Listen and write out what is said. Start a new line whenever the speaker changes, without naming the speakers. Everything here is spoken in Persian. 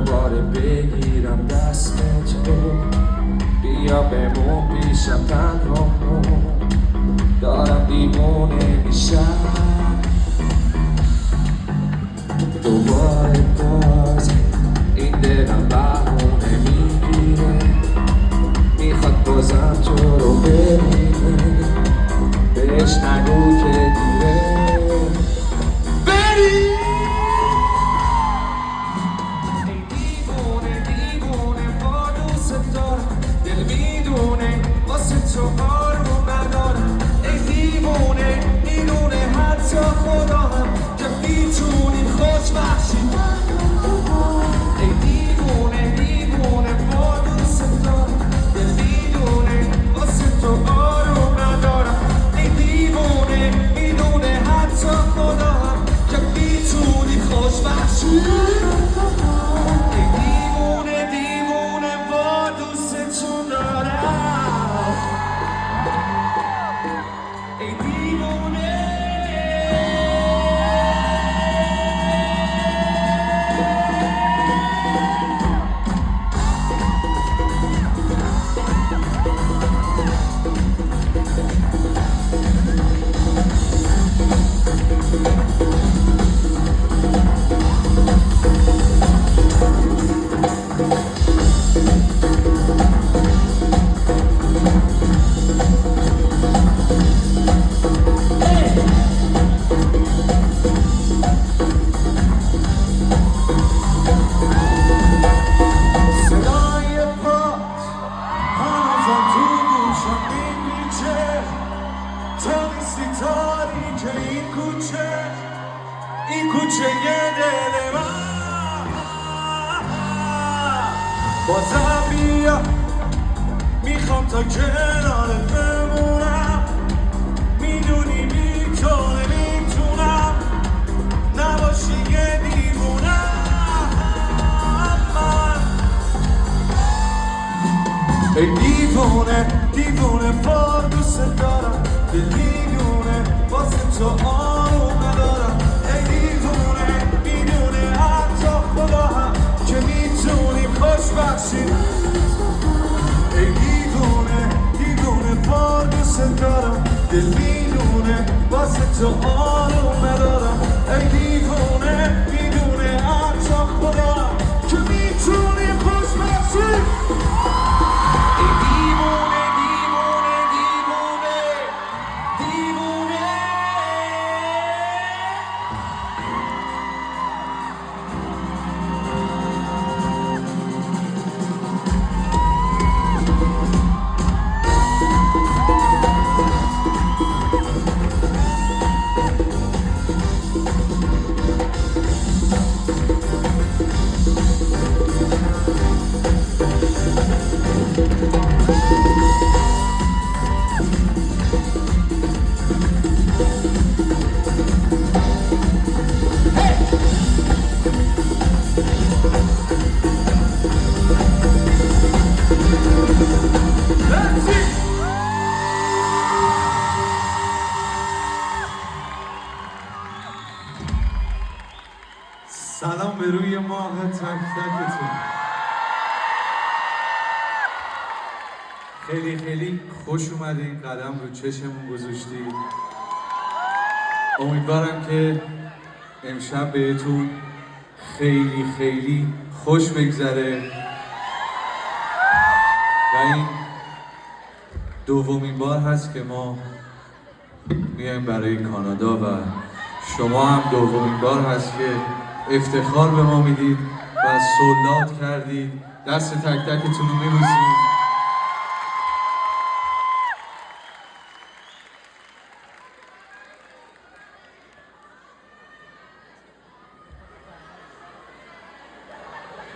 دوباره بگیرم دست تو، بیا بمون پیشم تنها کن، دارم دیوونه میشم دوباره. باز این دلم بهونه میگیره، میخواد بازم تو رو ببینه، بهش نگو که دیره بری. ای دیوونه دیوونه با دوست دارم، دل میدونه واسه تو آروم ندارم. ای دیوونه میدونه حتی خدا هم که میتونی خوشبخشی. ای دیوونه دیوونه با دوست دارم، دل میدونه واسه تو آروم ندارم. ای دیوونه میدونه حتی خدا هم که میتونی خوشبخشی. ای دیوونه دیوونه با دوستتون دارم. ای دیوونه این کوچه یه دل من بازم بیا، میخوام تا کنارت بمونم. میدونی میتونه میتونم نباشی یه دیوونم من. ای دیوونه دیوونه با دوست دارم، دل میدونه واسه تو آروم ندارم. ای دیوونه میدونه حتی خدا هم که میتونیم خوشبخشیم. ای دیوونه دیوونه با دوست دارم، دل میدونه واسه تو آروم ندارم. ای دیوونه میدونه حتی خدا هم که میتونیم خوشبخشیم. ای دیوونه دیوونه دیوونه دیوونه.
سلام به روی ماه تک تکتون. خیلی خیلی خوش اومدین، قدم رو چشمون گذاشتید. امیدوارم که امشب بهتون خیلی خیلی خوش بگذره و این دومین بار هست که ما میایم برای کانادا و شما هم دومین بار هست که افتخار به ما میدید و سولدات کردید. دست تک تکتون رو میبوسیم.